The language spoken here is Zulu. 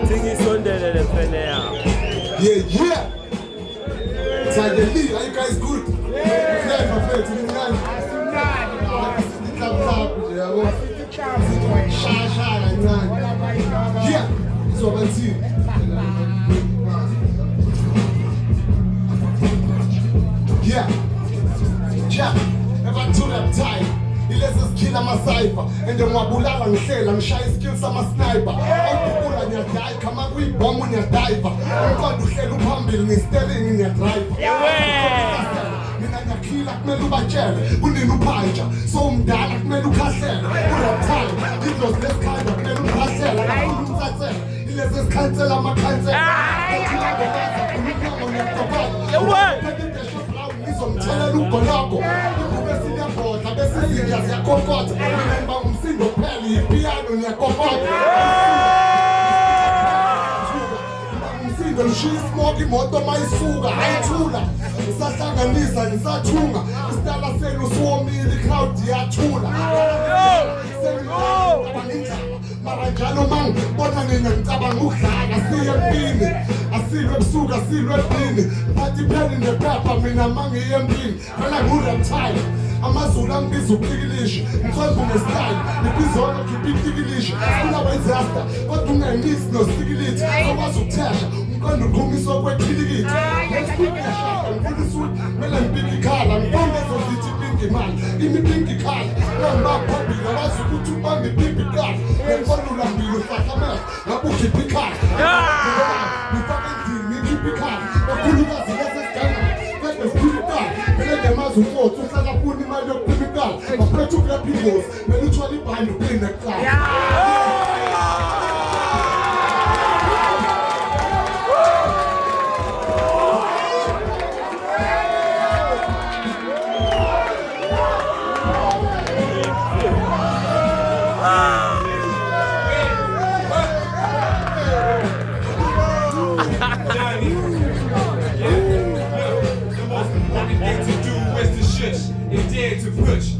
Tingisondele mfene yao. Yeah. Tiger Lee, are you guys good? Yeah, my friend, to the man. Yeah, it's over to you. Yeah. Ever to that time. Ilezi skilla masaifa ende ngwabulala ngihlela ngishaya skills ama sniper awukula ngiyadai kama kuyibhomu ngiyadaiva umqondo uhlela uphambili ngistelingi ngiyadrive mina ngiyakhila kumele ubatshele kunini uphanja so umdala kumele ukhahlele kurap time idlos lesikhanda kumele ukhahlela kakhulu umthathela ilezi esikhansela amakhansela ngizomthelela ugoloko ukube siyabhodla bese izinja ziyakokotha mina ngiba umsindo kuphela ipiyano ngiyakokotha umsindo ngishiya ismoke imoto mayisuka ayithula ngisahlanganisa ngisathunga isitala senu siwomile iCloud iyathula mara njalo mangibona nina ngicabanga ukudlala siye empini asilwe ebusuku asilwe edini phathi ipheli nephepha mina mangiye empini phela ngureptile amazulu angibiza ukutikilisha ngithombe ngesityle ibizolo khipha itikilishi sifuna wezasta kodwa ungayimisi nosikilithi akwazi ukuthesha umqondo uqhumiso kwekhilikiti ngifuna isuthi kumele ngipinki ikhala ngibongezo zithi pinki imali imipinki ikhala ngibaphambili awazi ukuthi ubambe ipimpi ikhala ngembona ulambile uhlahlamela ngabe ukhipha ikhala ngifake endini ngikhipha ikhala kakhulukazi lesesiganga kade sikhipha ikhala phela ngemazi umfotho uhlala funa imali yokuphipha ikhala baphethe ukulapha ingozi mele uthwala ibhande uphinde kuqala And dare to push.